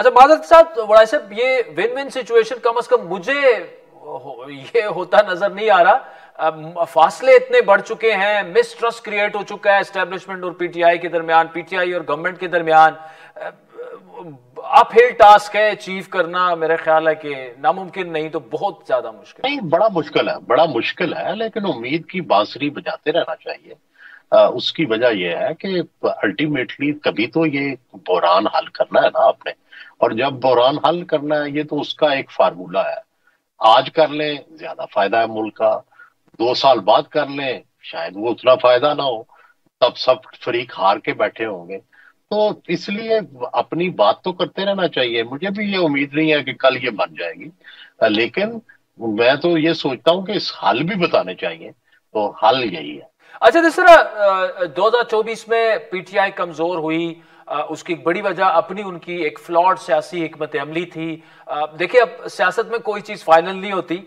اچھا معذرت صاحب، بڑا صاحب، یہ ون ون سچویشن کم از کم مجھے یہ ہوتا نظر نہیں آ رہا. فاصلے اتنے بڑھ چکے ہیں، مس ٹرسٹ کریٹ ہو چکا ہے اسٹیبلشمنٹ اور پی ٹی آئی کے درمیان، پی ٹی آئی اور گورنمنٹ کے درمیان. اپ ہل ٹاسک ہے اچیو کرنا، میرا خیال ہے کہ ناممکن نہیں تو بہت زیادہ مشکل. نہیں، بڑا مشکل ہے، بڑا مشکل ہے، لیکن امید کی بانسری بجاتے رہنا چاہیے. اس کی وجہ یہ ہے کہ الٹیمیٹلی کبھی تو یہ بحران حل کرنا ہے نا آپ نے، اور جب بحران حل کرنا ہے یہ تو اس کا ایک فارمولہ ہے. آج کر لیں زیادہ فائدہ ہے ملک کا، 2 سال بعد کر لیں شاید وہ اتنا فائدہ نہ ہو، تب سب فریق ہار کے بیٹھے ہوں گے. تو اس لیے اپنی بات تو کرتے رہنا چاہیے. مجھے بھی یہ امید نہیں ہے کہ کل یہ بن جائے گی، لیکن میں تو یہ سوچتا ہوں کہ اس حل بھی بتانے چاہیے. تو حل یہی ہے. اچھا جس طرح 2024 میں پی ٹی آئی کمزور ہوئی، اس کی ایک بڑی وجہ اپنی ان کی ایک فلاڈ سیاسی حکمت عملی تھی. دیکھیں اب سیاست میں کوئی چیز فائنل نہیں ہوتی.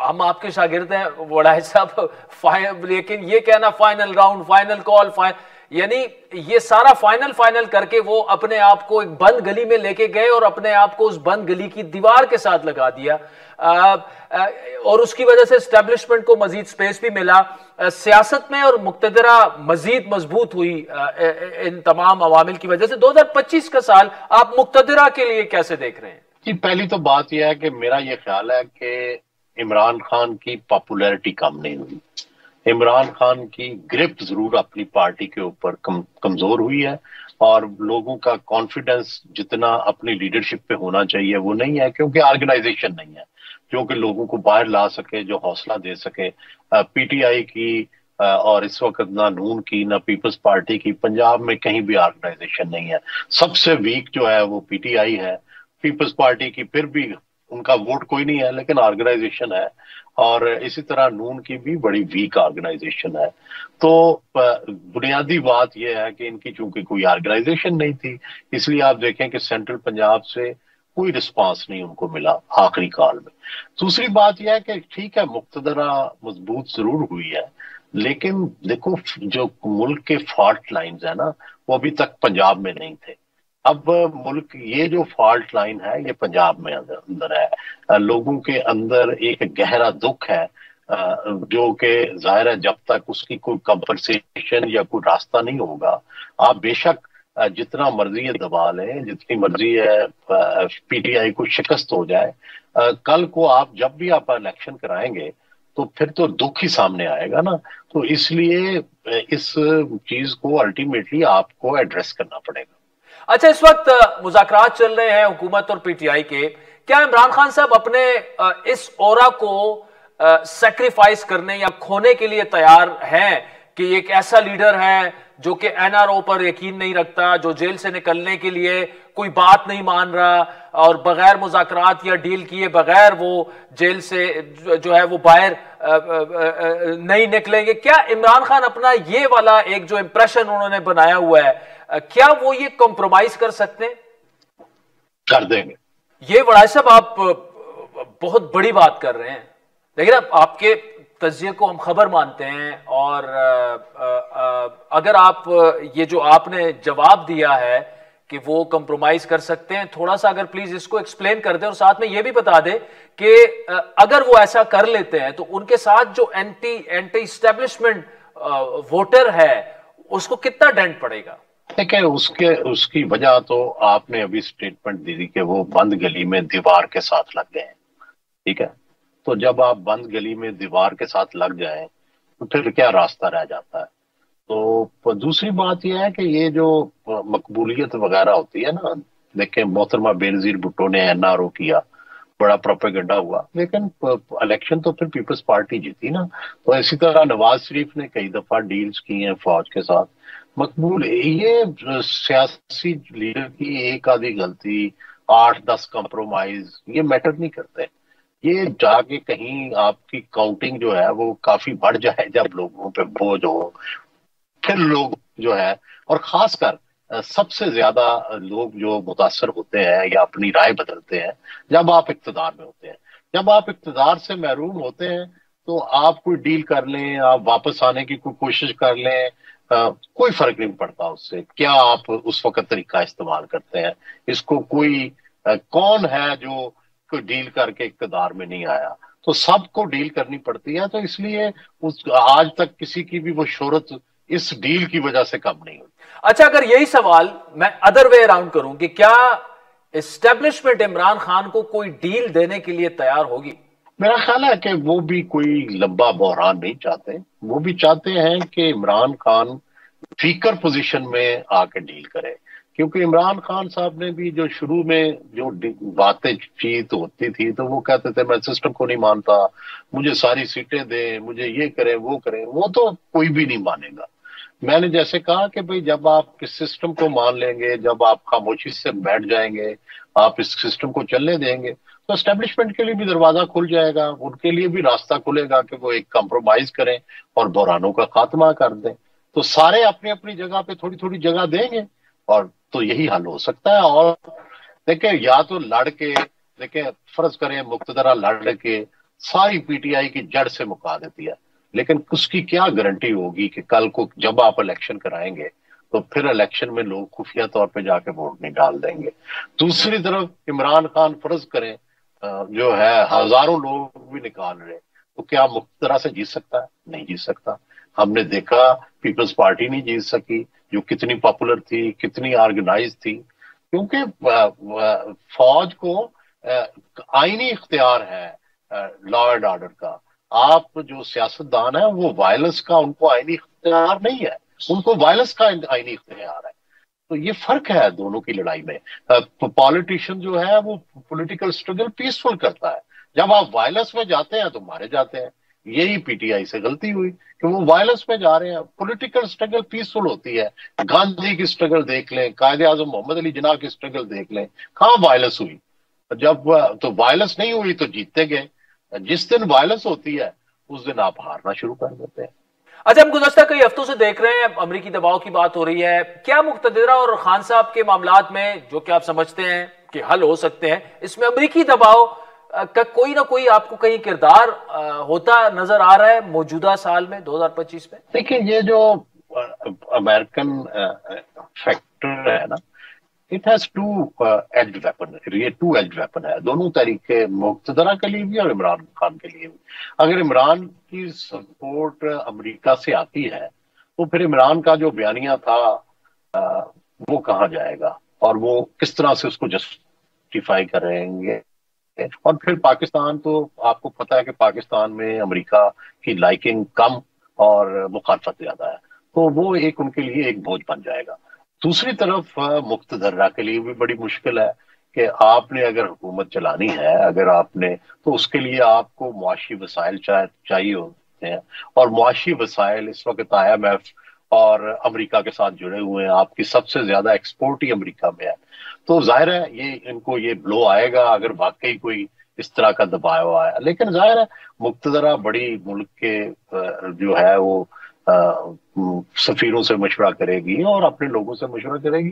ہم آپ کے شاگرد ہیں وڑائے صاحب، لیکن یہ کہنا فائنل راؤنڈ، فائنل کال، یعنی یہ سارا فائنل کر کے وہ اپنے آپ کو ایک بند گلی میں لے کے گئے اور اپنے آپ کو اس بند گلی کی دیوار کے ساتھ لگا دیا، اور اس کی وجہ سے اسٹیبلشمنٹ کو مزید سپیس بھی ملا. سیاست میں اور مقتدرہ مزید مضبوط ہوئی ان تمام عوامل کی وجہ سے. 2025 کا سال آپ مقتدرہ کے لیے کیسے دیکھ رہے ہیں؟ جی، پہلی تو بات یہ ہے کہ میرا یہ خیال ہے کہ عمران خان کی پاپولیرٹی کم نہیں ہوئی. عمران خان کی گرپ ضرور اپنی پارٹی کے اوپر کمزور ہوئی ہے، اور لوگوں کا کانفیڈنس جتنا اپنی لیڈرشپ پہ ہونا چاہیے وہ نہیں ہے، کیونکہ آرگنائزیشن نہیں ہے جو کہ لوگوں کو باہر لا سکے، جو حوصلہ دے سکے. پی ٹی آئی کی اور اس وقت نہ نون کی نہ پیپلز پارٹی کی پنجاب میں کہیں بھی آرگنائزیشن نہیں ہے. سب سے ویک جو ہے وہ پی ٹی آئی ہے. پیپلز پارٹی کی پھر بھی ان کا ووٹ کوئی نہیں ہے لیکن آرگنائزیشن ہے، اور اسی طرح نون کی بھی بڑی ویک آرگنائزیشن ہے. تو بنیادی بات یہ ہے کہ ان کی چونکہ کوئی آرگنائزیشن نہیں تھی، اس لیے آپ دیکھیں کہ سینٹرل پنجاب سے کوئی رسپانس نہیں ان کو ملا آخری کال میں. دوسری بات یہ ہے کہ ٹھیک ہے مقتدرہ مضبوط ضرور ہوئی ہے، لیکن دیکھو جو ملک کے فالٹ لائنز ہیں نا وہ ابھی تک پنجاب میں نہیں تھے. اب ملک یہ جو فالٹ لائن ہے یہ پنجاب میں اندر ہے. لوگوں کے اندر ایک گہرا دکھ ہے جو کہ ظاہر ہے جب تک اس کی کوئی کمپنسیشن یا کوئی راستہ نہیں ہوگا، آپ بے شک جتنا مرضی دبا لیں، جتنی مرضی پی ٹی آئی کو شکست ہو جائے، کل کو آپ جب بھی آپ الیکشن کرائیں گے تو پھر تو دکھ ہی سامنے آئے گا نا. تو اس لیے اس چیز کو الٹیمیٹلی آپ کو ایڈریس کرنا پڑے گا. اچھا، اس وقت مذاکرات چل رہے ہیں حکومت اور پی ٹی آئی کے. کیا عمران خان صاحب اپنے اس اورا کو سیکریفائس کرنے یا کھونے کے لیے تیار ہیں کہ ایک ایسا لیڈر ہے جو کہ این آر او پر یقین نہیں رکھتا، جو جیل سے نکلنے کے لیے کوئی بات نہیں مان رہا اور بغیر مذاکرات یا ڈیل کیے بغیر وہ جیل سے جو ہے وہ باہر نہیں نکلیں گے؟ کیا عمران خان اپنا یہ والا ایک جو امپریشن انہوں نے بنایا ہوا ہے، کیا وہ یہ کمپرومائز کر سکتے ہیں؟ کر دیں گے. یہ وڑائے صاحب آپ بہت بڑی بات کر رہے ہیں، لیکن آپ کے تجزیے کو ہم خبر مانتے ہیں، اور اگر آپ یہ جو آپ نے جواب دیا ہے کہ وہ کمپرومائز کر سکتے ہیں، تھوڑا سا اگر پلیز اس کو ایکسپلین کر دیں، اور ساتھ میں یہ بھی بتا دیں کہ اگر وہ ایسا کر لیتے ہیں تو ان کے ساتھ جو اینٹی اسٹیبلشمنٹ ووٹر ہے اس کو کتنا ڈینٹ پڑے گا؟ دیکھیں اس کی وجہ تو آپ نے ابھی سٹیٹمنٹ دی کہ وہ بند گلی میں دیوار کے ساتھ لگ گئے ہیں. ٹھیک ہے، تو جب آپ بند گلی میں دیوار کے ساتھ لگ جائیں تو پھر کیا راستہ رہ جاتا ہے؟ تو دوسری بات یہ ہے کہ یہ جو مقبولیت وغیرہ ہوتی ہے نا، دیکھیں محترمہ بینظیر بھٹو نے این آر او کیا، بڑا پروپیگنڈا ہوا، لیکن الیکشن تو پھر پیپلز پارٹی جیتی نا. تو اسی طرح نواز شریف نے کئی دفعہ ڈیلز کی ہیں فوج کے ساتھ. مقبول یہ سیاسی لیڈر کی ایک آدھی غلطی، 8-10 کمپرومائز یہ میٹر نہیں کرتے. یہ جا کے کہیں آپ کی کاؤنٹنگ جو ہے وہ کافی بڑھ جائے، جب لوگوں پہ بوجھ ہو، پھر لوگ جو ہے، اور خاص کر سب سے زیادہ لوگ جو متاثر ہوتے ہیں یا اپنی رائے بدلتے ہیں جب آپ اقتدار میں ہوتے ہیں. جب آپ اقتدار سے محروم ہوتے ہیں تو آپ کوئی ڈیل کر لیں، آپ واپس آنے کی کوئی کوشش کر لیں، کوئی فرق نہیں پڑتا اس سے کیا آپ اس وقت طریقہ استعمال کرتے ہیں. اس کو کوئی کون ہے جو کوئی ڈیل کر کے اقتدار میں نہیں آیا؟ تو سب کو ڈیل کرنی پڑتی ہے، تو اس لیے آج تک کسی کی بھی وہ شہرت اس ڈیل کی وجہ سے کم نہیں ہوئی۔ اچھا، اگر یہی سوال میں ادر وے اراؤنڈ کروں کہ کیا اسٹیبلشمنٹ عمران خان کو کوئی ڈیل دینے کے لیے تیار ہوگی؟ میرا خیال ہے کہ وہ بھی کوئی لمبا بحران نہیں چاہتے، وہ بھی چاہتے ہیں کہ عمران خان ویکر پوزیشن میں آ کے ڈیل کرے، کیونکہ عمران خان صاحب نے بھی جو شروع میں جو باتیں چیت ہوتی تھی تو وہ کہتے تھے میں سسٹم کو نہیں مانتا، مجھے ساری سیٹیں دیں، مجھے یہ کریں وہ کریں، وہ تو کوئی بھی نہیں مانے گا۔ میں نے جیسے کہا کہ بھئی جب آپ اس سسٹم کو مان لیں گے، جب آپ خاموشی سے بیٹھ جائیں گے، آپ اس سسٹم کو چلنے دیں گے، تو اسٹیبلشمنٹ کے لیے بھی دروازہ کھل جائے گا، ان کے لیے بھی راستہ کھلے گا کہ وہ ایک کمپرومائز کریں اور بحرانوں کا خاتمہ کر دیں۔ تو سارے اپنی اپنی جگہ پہ تھوڑی تھوڑی جگہ دیں گے اور تو یہی حل ہو سکتا ہے۔ اور دیکھیں یا تو لڑ کے، دیکھیں فرض کریں مقتدرہ لڑ کے ساری پی ٹی آئی کی جڑ سے مکا دیتی ہے، لیکن اس کی کیا گارنٹی ہوگی کہ کل کو جب آپ الیکشن کرائیں گے تو پھر الیکشن میں لوگ خفیہ طور پہ جا کے ووٹ نہیں ڈال دیں گے؟ دوسری طرف عمران خان فرض کریں جو ہے ہزاروں لوگ بھی نکال رہے، تو کیا مقتدرہ سے جیت سکتا ہے؟ نہیں جیت سکتا۔ ہم نے دیکھا پیپلز پارٹی نہیں جیت سکی، جو کتنی پاپولر تھی، کتنی آرگنائز تھی، کیونکہ فوج کو آئینی اختیار ہے لا اینڈ آرڈر کا۔ آپ جو سیاستدان ہیں وہ وائلنس کا ان کو آئینی اختیار نہیں ہے، ان کو وائلنس کا آئینی اختیار ہے۔ تو یہ فرق ہے دونوں کی لڑائی میں۔ پالیٹیشین جو ہے وہ پولیٹیکل اسٹرگل پیسفل کرتا ہے، جب آپ وائلنس میں جاتے ہیں تو مارے جاتے ہیں۔ یہی پی ٹی آئی سے غلطی ہوئی کہ وہ وائلنس میں جا رہے ہیں۔ پولیٹیکل اسٹرگل پیسفل ہوتی ہے، گاندھی کی اسٹرگل دیکھ لیں، قائد اعظم محمد علی جناح کی اسٹرگل دیکھ لیں، کہاں وائلنس ہوئی؟ جب تو وائلنس نہیں ہوئی تو جیتتے گئے، جس دن وائلنس ہوتی ہے اس دن آپ ہارنا شروع کر دیتے ہیں۔ اچھا، ہم گزشتہ کئی ہفتوں سے دیکھ رہے ہیں امریکی دباؤ کی بات ہو رہی ہے، کیا مقتدرہ اور خان صاحب کے معاملات میں جو کہ آپ سمجھتے ہیں کہ حل ہو سکتے ہیں، اس میں امریکی دباؤ کا کوئی نہ کوئی آپ کو کہیں کردار ہوتا نظر آ رہا ہے موجودہ سال میں 2025 میں؟ دیکھیں یہ جو امریکن فیکٹر ہے نا، it has two edged weapon, یہ ٹو ایجڈ ویپن ہے دونوں طریقے، مقتدرہ کے لیے بھی اور عمران خان کے لیے بھی۔ اگر عمران کی سپورٹ امریکہ سے آتی ہے تو پھر عمران کا جو بیانیہ تھا وہ کہاں جائے گا، اور وہ کس طرح سے اس کو جسٹیفائی کریں گے؟ اور پھر پاکستان تو آپ کو پتا ہے کہ پاکستان میں امریکہ کی لائکنگ کم اور مخالفت زیادہ ہے، تو وہ ایک ان کے لیے ایک بوجھ بن جائے گا۔ دوسری طرف مقتدرہ کے لیے بھی بڑی مشکل ہے کہ آپ نے اگر حکومت چلانی ہے، اگر آپ نے، تو اس کے لیے آپ کو معاشی وسائل چاہیے ہوتے ہیں، اور معاشی وسائل اس وقت آئی ایم ایف اور امریکہ کے ساتھ جڑے ہوئے ہیں، آپ کی سب سے زیادہ ایکسپورٹ ہی امریکہ میں ہے۔ تو ظاہر ہے یہ ان کو یہ بلو آئے گا اگر واقعی کوئی اس طرح کا دباؤ آیا، لیکن ظاہر ہے مقتدرہ بڑی ملک کے جو ہے وہ سفیروں سے مشورہ کرے گی اور اپنے لوگوں سے مشورہ کرے گی۔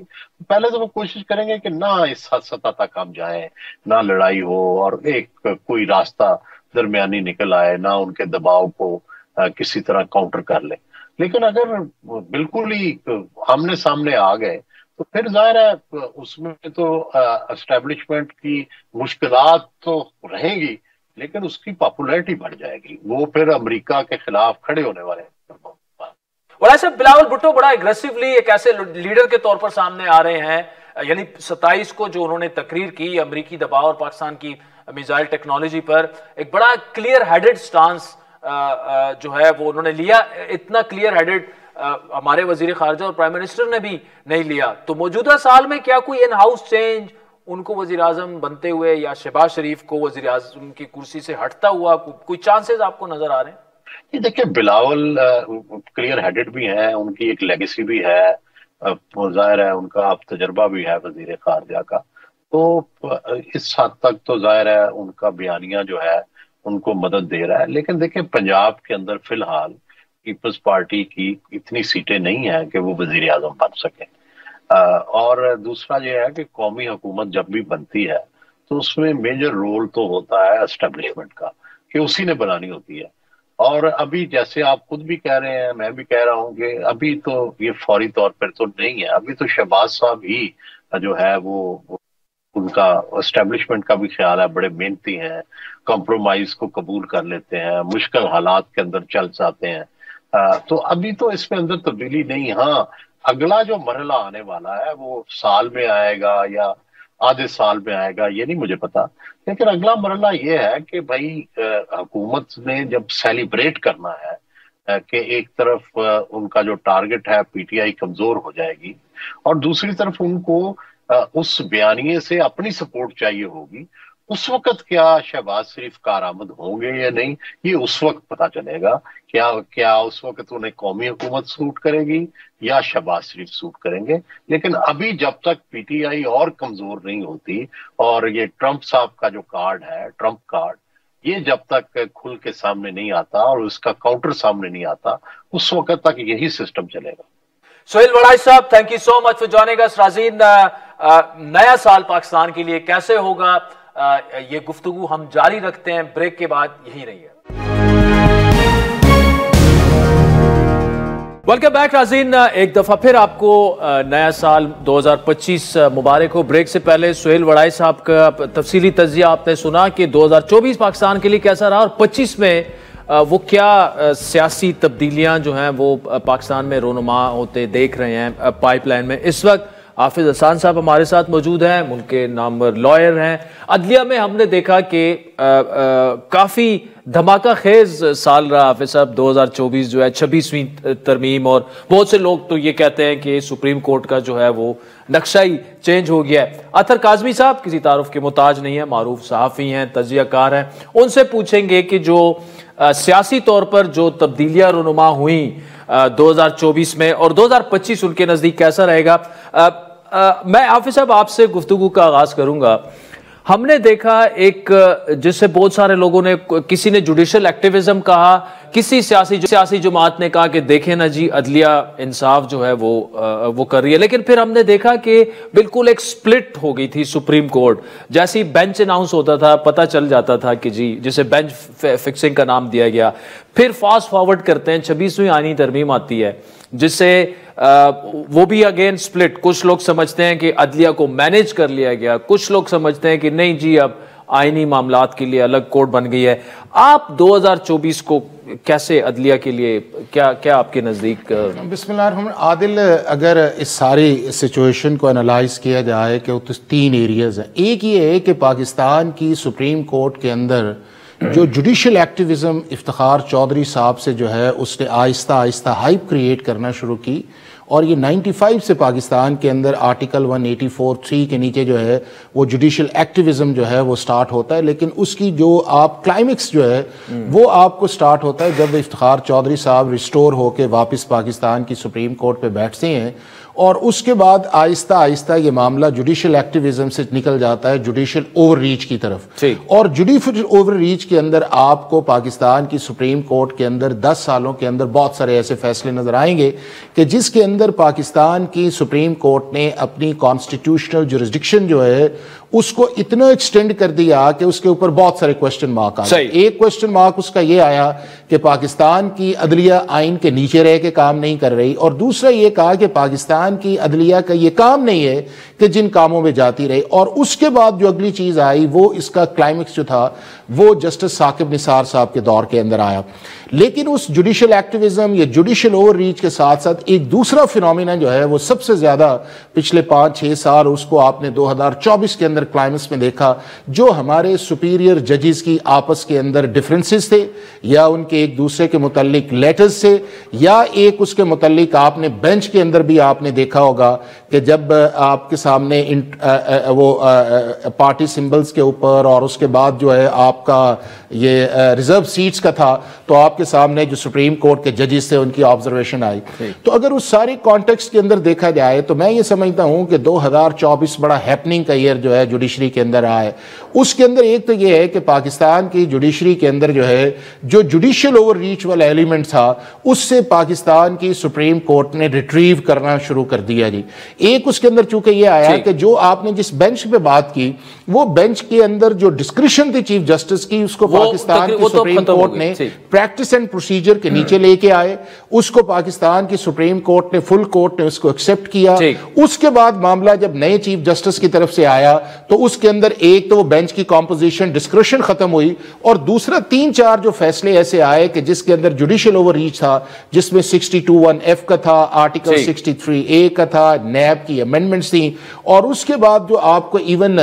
پہلے تو وہ کوشش کریں گے کہ نہ اس سطح تک ہم جائیں، نہ لڑائی ہو، اور ایک کوئی راستہ درمیانی نکل آئے، نہ ان کے دباؤ کو کسی طرح کاؤنٹر کر لیں۔ لیکن اگر بالکل ہی آمنے سامنے آ گئے تو پھر ظاہر ہے اس میں تو اسٹیبلشمنٹ کی مشکلات تو رہیں گی، لیکن اس کی پاپولیرٹی بڑھ جائے گی، وہ پھر امریکہ کے خلاف کھڑے ہونے والے ہیں۔ اور ایسے بلاول بھٹو بڑا اگریسیولی ایک ایسے لیڈر کے طور پر سامنے آ رہے ہیں، یعنی 27 کو جو انہوں نے تقریر کی امریکی دباؤ اور پاکستان کی میزائل ٹیکنالوجی پر، ایک بڑا کلیئر ہیڈڈ سٹانس جو ہے وہ انہوں نے لیا، اتنا کلیئر ہیڈڈ ہمارے وزیر خارجہ اور پرائم منسٹر نے بھی نہیں لیا۔ تو موجودہ سال میں کیا کوئی ان ہاؤس چینج ان کو وزیر اعظم بنتے ہوئے یا شہباز شریف کو وزیر اعظم کی کرسی سے ہٹتا ہوا کوئی چانسز آپ کو نظر آ رہے ہیں؟ یہ دیکھیں بلاول کلیئر ہیڈڈ بھی ہیں، ان کی ایک لیگیسی بھی ہے، ظاہر ہے ان کا اب تجربہ بھی ہے وزیر خارجہ کا، تو اس حد تک تو ظاہر ہے ان کا بیانیہ جو ہے ان کو مدد دے رہا ہے۔ لیکن دیکھیں پنجاب کے اندر فی الحال پیپلز پارٹی کی اتنی سیٹیں نہیں ہیں کہ وہ وزیر اعظم بن سکیں، اور دوسرا یہ ہے کہ قومی حکومت جب بھی بنتی ہے تو اس میں میجر رول تو ہوتا ہے اسٹیبلشمنٹ کا، کہ اسی نے بنانی ہوتی ہے۔ اور ابھی جیسے آپ خود بھی کہہ رہے ہیں، میں بھی کہہ رہا ہوں کہ ابھی تو یہ فوری طور پر تو نہیں ہے، ابھی تو شہباز صاحب ہی جو ہے وہ ان کا اسٹیبلشمنٹ کا بھی خیال ہے، بڑے محنتی ہیں، کمپرومائز کو قبول کر لیتے ہیں، مشکل حالات کے اندر چل جاتے ہیں. تو ابھی تو اس میں اندر تبدیلی نہیں. ہاں اگلا جو مرحلہ آنے والا ہے وہ سال میں آئے گا یا آدھے سال میں آئے گا یہ نہیں مجھے پتا، لیکن اگلا مرحلہ یہ ہے کہ بھائی حکومت نے جب سیلیبریٹ کرنا ہے کہ ایک طرف ان کا جو ٹارگٹ ہے پی ٹی آئی کمزور ہو جائے گی، اور دوسری طرف ان کو اس بیانیے سے اپنی سپورٹ چاہیے ہوگی، اس وقت کیا شہباز شریف کارآمد ہوں گے یا نہیں یہ اس وقت پتا چلے گا. کیا اس وقت انہیں قومی حکومت سوٹ کرے گی یا شہباز شریف سوٹ کریں گے. لیکن ابھی جب تک پی ٹی آئی اور کمزور نہیں ہوتی اور یہ ٹرمپ صاحب کا جو کارڈ ہے، ٹرمپ کارڈ، یہ جب تک کھل کے سامنے نہیں آتا اور اس کا کاؤنٹر سامنے نہیں آتا اس وقت تک یہی سسٹم چلے گا. سہیل وڑائی صاحب، thank you so much for joining us. ناظرین، نیا سال پاکستان کے لیے کیسے ہوگا یہ گفتگو ہم جاری رکھتے ہیں، بریک کے بعد یہی رہی ہے. ویلکم بیک ناظرین، ایک دفعہ پھر آپ کو نیا سال 2025 مبارک ہو. بریک سے پہلے سہیل وڑائی صاحب کا تفصیلی تجزیہ آپ نے سنا کہ 2024 پاکستان کے لیے کیسا رہا اور 25 میں وہ کیا سیاسی تبدیلیاں جو ہیں وہ پاکستان میں رونما ہوتے دیکھ رہے ہیں پائپ لائن میں. اس وقت حافظ حسان صاحب ہمارے ساتھ موجود ہیں، ملک کے نامور لائر ہیں. عدلیہ میں ہم نے دیکھا کہ کافی دھماکہ خیز سال رہا حافظ صاحب 2024 جو ہے، 26ویں ترمیم، اور بہت سے لوگ تو یہ کہتے ہیں کہ سپریم کورٹ کا جو ہے وہ نقشہ ہی چینج ہو گیا ہے. اطہر کاظمی صاحب کسی تعارف کے محتاج نہیں ہیں، معروف صحافی ہیں، تجزیہ کار ہیں. ان سے پوچھیں گے کہ جو سیاسی طور پر جو تبدیلیاں رونما ہوئیں 2024 میں اور 2025 ان کے نزدیک کیسا رہے گا. میں حافظ صاحب آپ سے گفتگو کا آغاز کروں گا. ہم نے دیکھا ایک جس سے بہت سارے لوگوں نے، کسی نے جوڈیشل ایکٹیویزم کہا، کسی سیاسی جماعت نے کہا کہ دیکھیں نا جی عدلیہ انصاف جو ہے وہ کر رہی ہے. لیکن پھر ہم نے دیکھا کہ بالکل ایک سپلٹ ہو گئی تھی سپریم کورٹ. جیسے ہی بینچ اناؤنس ہوتا تھا پتہ چل جاتا تھا کہ جی، جسے بینچ فکسنگ کا نام دیا گیا. پھر فاسٹ فارورڈ کرتے ہیں 26ویں آئینی ترمیم آتی ہے جس سے وہ بھی اگین سپلٹ. کچھ لوگ سمجھتے ہیں کہ عدلیہ کو مینیج کر لیا گیا، کچھ لوگ سمجھتے ہیں کہ نہیں جی اب آئینی معاملات کے لیے الگ کورٹ بن گئی ہے. آپ 2024 کو کیسے عدلیہ کے لیے کیا آپ کے نزدیک؟ بسم اللہ الرحمن الرحیم. عادل، اگر اس ساری سچویشن کو انالائز کیا جائے کہ وہ 3 ایریاز ہیں. ایک یہ ہے کہ پاکستان کی سپریم کورٹ کے اندر جو جوڈیشل ایکٹیویزم افتخار چودھری صاحب سے جو ہے اس نے آہستہ آہستہ ہائپ کریٹ کرنا شروع کی، اور یہ 95 سے پاکستان کے اندر آرٹیکل 184(3) کے نیچے جو ہے وہ جوڈیشل ایکٹیویزم جو ہے وہ سٹارٹ ہوتا ہے. لیکن اس کی جو آپ کلائمیکس جو ہے وہ آپ کو سٹارٹ ہوتا ہے جب افتخار چودھری صاحب ریسٹور ہو کے واپس پاکستان کی سپریم کورٹ پہ بیٹھتے ہیں، اور اس کے بعد آہستہ آہستہ یہ معاملہ جوڈیشل ایکٹیویزم سے نکل جاتا ہے جوڈیشل اوور ریچ کی طرف. اور جوڈیشل اوور ریچ کے اندر آپ کو پاکستان کی سپریم کورٹ کے اندر 10 سالوں کے اندر بہت سارے ایسے فیصلے نظر آئیں گے کہ جس کے اندر پاکستان کی سپریم کورٹ نے اپنی کانسٹیٹیوشنل جورسڈکشن جو ہے اس کو اتنا ایکسٹینڈ کر دیا کہ اس کے اوپر بہت سارے کوسچن مارک آئے. ایک کوسچن مارک اس کا یہ آیا کہ پاکستان کی عدلیہ آئین کے نیچے رہ کے کام نہیں کر رہی، اور دوسرا یہ کہا کہ پاکستان کی عدلیہ کا یہ کام نہیں ہے کہ جن کاموں میں جاتی رہی. اور اس کے بعد جو اگلی چیز آئی وہ اس کا کلائمیکس جو تھا وہ جسٹس ثاقب نثار صاحب کے دور کے اندر آیا. لیکن اس جوڈیشل ایکٹیویزم یا جوڈیشل اوور ریچ کے ساتھ ساتھ ایک دوسرا فینومینا جو ہے وہ سب سے زیادہ پچھلے 5-6 سال اس کو آپ نے 2024 کے اندر کلائمیکس میں دیکھا، جو ہمارے سپیریئر ججز کی آپس کے اندر ڈفرنسز تھے، یا ان کے ایک دوسرے کے متعلق لیٹرز سے، یا ایک اس کے متعلق آپ نے بینچ کے اندر بھی آپ نے دیکھا ہوگا کہ جب آپ کے سامنے وہ پارٹی سمبلز کے اوپر اور اس کے بعد جو ہے آپ کا یہ ریزرو سیٹس کا تھا تو آپ کے سامنے جو سپریم کورٹ کے ججز تھے ان کی آبزرویشن آئی. تو اگر اس ساری کانٹیکسٹ کے اندر دیکھا جائے تو میں یہ سمجھتا ہوں کہ 2024 بڑا ہیپننگ کا ایئر جو ہے جوڈیشری کے اندر آیا ہے. اس کے اندر ایک تو یہ ہے کہ پاکستان کی جوڈیشری کے اندر جو ہے جو جوڈیشل اوور ریچ والا ایلیمنٹ تھا اس سے پاکستان کی سپریم کورٹ نے ریٹریو کرنا شروع کر دیا جی. ایک اس کے اندر چونکہ یہ آیا کہ جو آپ نے جس بینچ پہ بات کی وہ بینچ کے اندر جو ڈسکریشن تھی چیف جسٹس کی اس کو پاکستان کی سپریم کورٹ نے پریکٹس اینڈ پروسیجر کے نیچے لے کے آئے, اس کو پاکستان کی سپریم کورٹ نے فل کورٹ نے اس کو ایکسپٹ کیا. اس کے بعد معاملہ جب نئے چیف جسٹس کی طرف سے آیا تو اس کے اندر ایک تو وہ بینچ کی کمپوزیشن ڈسکریشن ختم ہوئی, اور دوسرا 3-4 جو فیصلے ایسے آئے کہ جس کے اندر جوڈیشل اوور ریچ تھا, جس میں 62(1)(f) کا تھا, آرٹیکل 63(a) کا تھا, نیب کی امینڈمنٹس تھیں, اور اس کے بعد جو آپ کو ایون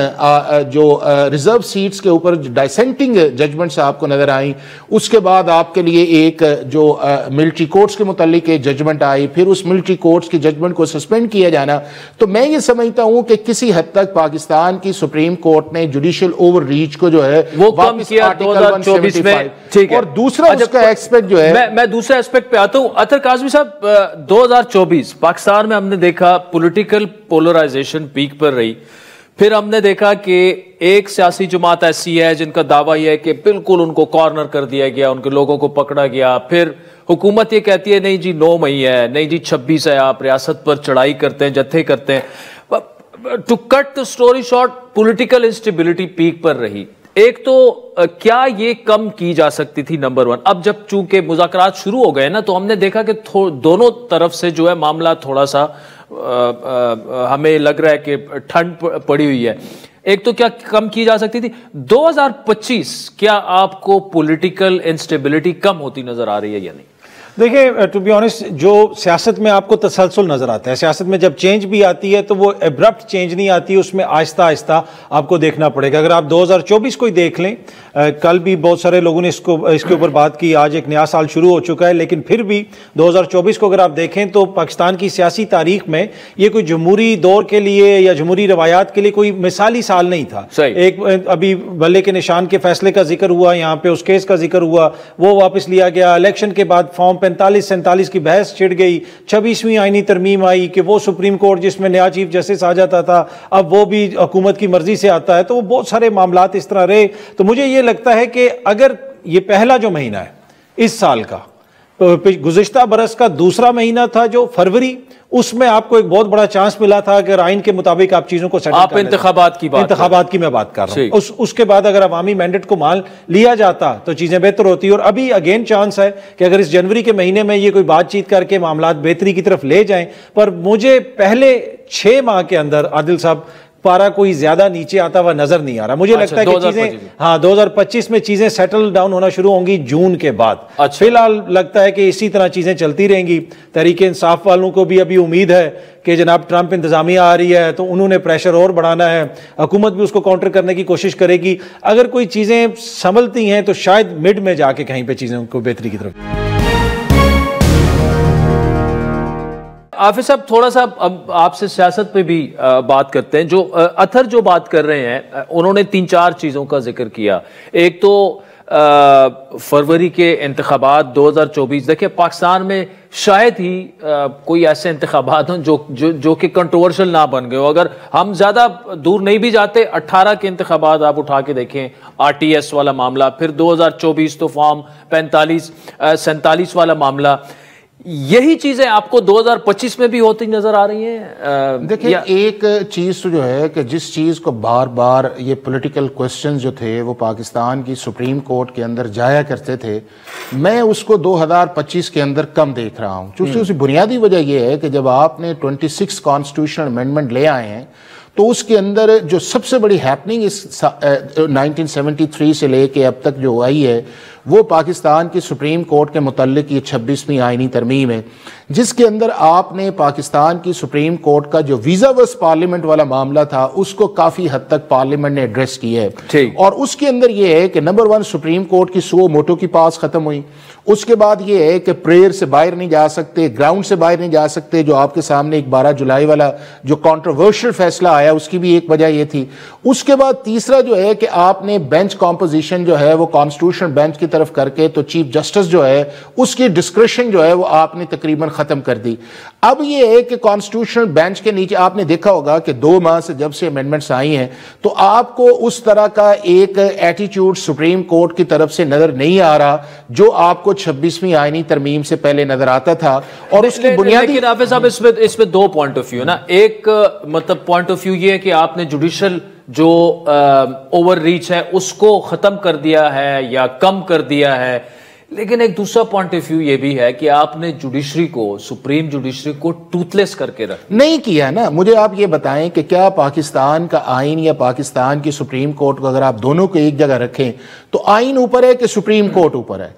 جو ریزرو سیٹس کے اوپر ڈائسینٹنگ ججمنٹس آپ کو نظر آئیں. اس کے بعد آپ کے لیے ایک جو ملٹری کورٹس کے متعلق ایک ججمنٹ آئی, پھر اس ملٹری کورٹس کی ججمنٹ کو سسپینڈ کیا جانا. تو میں یہ سمجھتا ہوں کہ کسی حد تک پاکستان کی سپریم کورٹ نے جوڈیشل اوور ریچ کو جو ہے وہ کم کیا 2024 میں. ٹھیک ہے, اور دوسرا اس کا ایکسپیکٹ جو ہے, میں دوسرے ایسپیکٹ پہ آتا ہوں. اطہر کاظمی صاحب, 2024 پاکستان میں ہم نے دیکھا پولیٹیکل پولرائزیشن پیک پر رہی. پھر ہم نے دیکھا کہ ایک سیاسی جماعت ایسی ہے جن کا دعویٰ یہ ہے کہ بالکل ان کو کارنر کر دیا گیا, ان کے لوگوں کو پکڑا گیا. پھر حکومت یہ کہتی ہے نہیں جی 9 مئی ہے, نہیں جی 26 ہے, آپ ریاست پر چڑھائی کرتے ہیں, جتھے کرتے ہیں. To cut the story short, political instability peak پر رہی. ایک تو کیا یہ کم کی جا سکتی تھی, نمبر 1. اب جب چونکہ مذاکرات شروع ہو گئے نا تو ہم نے دیکھا کہ دونوں طرف سے جو ہے معاملہ تھوڑا سا ہمیں لگ رہا ہے کہ ٹھنڈ پڑی ہوئی ہے. ایک تو کیا کم کی جا سکتی تھی. 2025 کیا آپ کو پولیٹیکل انسٹیبلٹی کم ہوتی نظر آ رہی ہے یا نہیں؟ دیکھیں, ٹو بی آنیسٹ, جو سیاست میں آپ کو تسلسل نظر آتا ہے, سیاست میں جب چینج بھی آتی ہے تو وہ ایبرپٹ چینج نہیں آتی, اس میں آہستہ آہستہ آپ کو دیکھنا پڑے گا. اگر آپ 2024 کو ہی دیکھ لیں, کل بھی بہت سارے لوگوں نے اس کے اوپر بات کی, آج ایک نیا سال شروع ہو چکا ہے, لیکن پھر بھی 2024 کو اگر آپ دیکھیں تو پاکستان کی سیاسی تاریخ میں یہ کوئی جمہوری دور کے لیے یا جمہوری روایات کے لیے کوئی مثالی سال نہیں تھا. ایک ابھی بلے کے نشان کے فیصلے کا ذکر ہوا, یہاں پہ اس کیس کا ذکر ہوا, وہ واپس لیا گیا. الیکشن کے بعد فارم 45-47 کی بحث چھڑ گئی, 26ویں آئینی ترمیم آئی کہ وہ سپریم کورٹ جس میں نیا چیف جسٹس آ جاتا تھا اب وہ بھی حکومت کی مرضی سے آتا ہے. تو وہ بہت سارے معاملات اس طرح رہے. تو مجھے یہ لگتا ہے کہ اگر یہ پہلا جو مہینہ ہے اس سال کا, گزشتہ برس کا دوسرا مہینہ تھا جو فروری, اس میں آپ کو ایک بہت بڑا چانس ملا تھا اگر آئین کے مطابق آپ چیزوں کو سیٹل آپ انتخابات کی میں بات کر رہا ہوں. اس کے بعد اگر عوامی مینڈیٹ کو مان لیا جاتا تو چیزیں بہتر ہوتی. اور ابھی اگین چانس ہے کہ اگر اس جنوری کے مہینے میں یہ کوئی بات چیت کر کے معاملات بہتری کی طرف لے جائیں, پر مجھے پہلے 6 ماہ کے اندر عادل صاحب پارا کوئی زیادہ نیچے آتا ہوا نظر نہیں آ رہا. مجھے لگتا ہے کہ چیزیں 2025 میں چیزیں سیٹل ڈاؤن ہونا شروع ہوں گی جون کے بعد. فی الحال لگتا ہے کہ اسی طرح چیزیں چلتی رہیں گی. تحریک انصاف والوں کو بھی ابھی امید ہے کہ جناب ٹرمپ انتظامیہ آ رہی ہے تو انہوں نے پریشر اور بڑھانا ہے, حکومت بھی اس کو کاؤنٹر کرنے کی کوشش کرے گی. اگر کوئی چیزیں سنبھلتی ہیں تو شاید مڈ میں جا کے کہیں پہ چیزیں کو بہتری کی طرف. حافظ صاحب, تھوڑا سا اب آپ سے سیاست پہ بھی بات کرتے ہیں. جو اطہر جو بات کر رہے ہیں انہوں نے 3-4 چیزوں کا ذکر کیا. ایک تو فروری کے انتخابات 2024. دیکھیں پاکستان میں شاید ہی کوئی ایسے انتخابات ہوں جو کہ کنٹروورشل نہ بن گئے ہو. اگر ہم زیادہ دور نہیں بھی جاتے, 18 کے انتخابات آپ اٹھا کے دیکھیں, RTS والا معاملہ, پھر 2024 تو فارم 45-47 والا معاملہ. یہی چیزیں آپ کو 2025 میں بھی ہوتی نظر آ رہی ہیں؟ دیکھیں ایک چیز تو جو ہے کہ جس چیز کو بار بار یہ پولیٹیکل کوسچن جو تھے وہ پاکستان کی سپریم کورٹ کے اندر جایا کرتے تھے, میں اس کو 2025 کے اندر کم دیکھ رہا ہوں. چونکہ اس کی بنیادی وجہ یہ ہے کہ جب آپ نے 26 کانسٹیٹیوشنل امینڈمنٹ لے آئے ہیں تو اس کے اندر جو سب سے بڑی ہیپننگ اس 1973 سے لے کے اب تک جو آئی ہے وہ پاکستان کی سپریم کورٹ کے متعلق یہ 26ویں آئینی ترمیم ہے, جس کے اندر آپ نے پاکستان کی سپریم کورٹ کا جو ویزا ورس پارلیمنٹ والا معاملہ تھا اس کو کافی حد تک پارلیمنٹ نے ایڈریس کیا ہے. اور اس کے اندر یہ ہے کہ نمبر 1 سپریم کورٹ کی سو موٹو کی پاس ختم ہوئی. اس کے بعد یہ ہے کہ پریئر سے باہر نہیں جا سکتے, گراؤنڈ سے باہر نہیں جا سکتے, جو آپ کے سامنے ایک 12 جولائی والا جو کانٹروورشل فیصلہ آیا اس کی بھی ایک وجہ یہ تھی. اس کے بعد تیسرا جو ہے کہ آپ نے بینچ کمپوزیشن جو ہے وہ کانسٹیٹیوشنل بینچ کی طرف کر کے تو چیف جسٹس جو ہے اس کی ڈسکریشن جو ہے وہ آپ نے تقریباً ختم کر دی. اب یہ ہے کہ کانسٹیٹیوشنل بینچ کے نیچے آپ نے دیکھا ہوگا کہ 2 ماہ سے جب سے امینڈمنٹس آئی ہیں تو آپ کو اس طرح کا ایک ایٹیٹیوڈ سپریم کورٹ کی طرف سے نظر نہیں آ رہا جو آپ کو 26ویں آئینی ترمیم سے پہلے نظر آتا تھا. اور اس کی بنیادی لیکن حافظ صاحب اس میں 2 پوائنٹ آف ویو نا. ایک مطلب پوائنٹ آف ویو یہ ہے کہ آپ نے جوڈیشل جو اوور ریچ ہے اس کو ختم کر دیا ہے یا کم کر دیا ہے, لیکن ایک دوسرا پوائنٹ آف ویو یہ بھی ہے کہ آپ نے جوڈیشری کو, سپریم جوڈیشری کو ٹوتھ لیس کر کے رکھ نہیں کیا نا. مجھے آپ یہ بتائیں کہ کیا پاکستان کا آئین یا پاکستان کی سپریم کورٹ کو اگر آپ دونوں کو ایک جگہ رکھیں تو آئین اوپر ہے کہ سپریم کورٹ اوپر ہے؟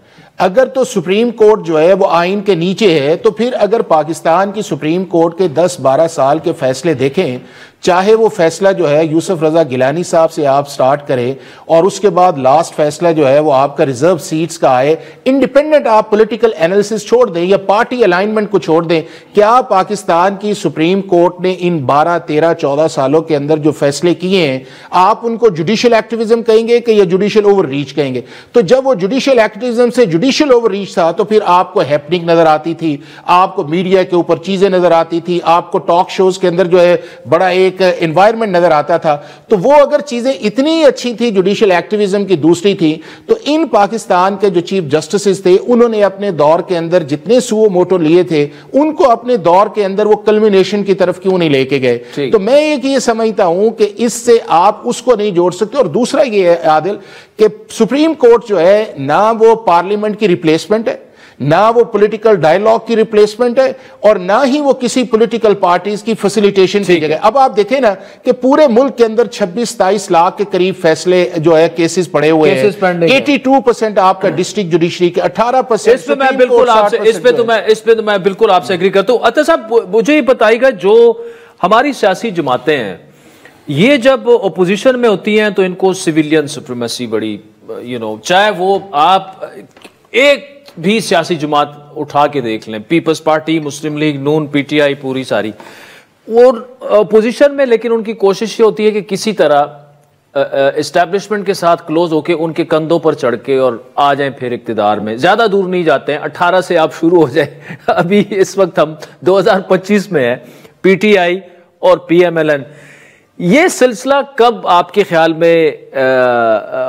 اگر تو سپریم کورٹ جو ہے وہ آئین کے نیچے ہے تو پھر اگر پاکستان کی سپریم کورٹ کے 10-12 سال کے فیصلے دیکھیں, چاہے وہ فیصلہ جو ہے یوسف رضا گیلانی صاحب سے آپ سٹارٹ کریں اور اس کے بعد لاسٹ فیصلہ جو ہے وہ آپ کا ریزرو سیٹس کا آئے, انڈیپینڈنٹ آپ پولیٹیکل انالیسس چھوڑ دیں یا پارٹی الائنمنٹ کو چھوڑ دیں, کیا پاکستان کی سپریم کورٹ نے ان 12, 13, 14 سالوں کے اندر جو فیصلے کیے ہیں آپ ان کو جوڈیشل ایکٹیویزم کہیں گے کہ یا جوڈیشل اوور ریچ کہیں گے؟ تو جب وہ جوڈیشل ایکٹیویزم سے جوڈیشل اوور ریچ تھا تو پھر آپ کو ہیپننگ نظر آتی تھی, آپ کو میڈیا کے اوپر چیزیں نظر آتی تھی, آپ کو ٹاک شوز کے اندر جو ہے بڑا ایک انوائرمنٹ نظر آتا تھا. تو وہ اگر چیزیں اتنی اچھی تھی جوڈیشل ایکٹیویزم کی دوسری تھی تو ان پاکستان کے جو چیف جسٹسز تھے انہوں نے اپنے دور کے اندر جتنے سو موٹو لیے تھے ان کو اپنے دور کے اندر وہ کلمینیشن کی طرف کیوں نہیں لے کے گئے؟ تو میں ایک یہ سمجھتا ہوں کہ اس سے آپ اس کو نہیں جوڑ سکتے. اور دوسرا یہ ہے عادل کہ سپریم کورٹ جو ہے نہ وہ پارلیمنٹ کی ریپلیسمنٹ ہے, نہ وہ پولیٹیکل ڈائیلاگ کی ریپلیسمنٹ ہے, اور نہ ہی وہ کسی پولیٹیکل پارٹیز کی فیسیلیٹیشن کی جگہ. اب آپ دیکھیں نا کہ پورے ملک کے اندر 26-27 لاکھ کے قریب فیصلے جو ہے کیسز پڑے ہوئے ہیں, 82% آپ کا ڈسٹرکٹ جوڈیشری کے, 18% اس پہ میں بالکل آپ سے ایگری کرتا ہوں. عطا صاحب مجھے یہ بتائیے گا, جو ہماری سیاسی جماعتیں ہیں یہ جب اپوزیشن میں ہوتی ہیں تو ان کو سویلین سپریمیسی بڑی چاہے وہ آپ ایک بھی سیاسی جماعت اٹھا کے دیکھ لیں, Peoples Party, Muslim League, Noon, P T I, پوری ساری, اور اپوزیشن میں لیکن ان کی کوشش یہ ہوتی ہے کہ کسی طرح اسٹیبلشمنٹ کے ساتھ کلوز ہو کے ان کے کندھوں پر چڑھ کے اور آ جائیں پھر اقتدار میں. زیادہ دور نہیں جاتے ہیں, 18 سے آپ شروع ہو جائیں. ابھی اس وقت ہم 2025 میں ہیں, پی ٹی آئی اور پی ایم ایل این. یہ سلسلہ کب آپ کے خیال میں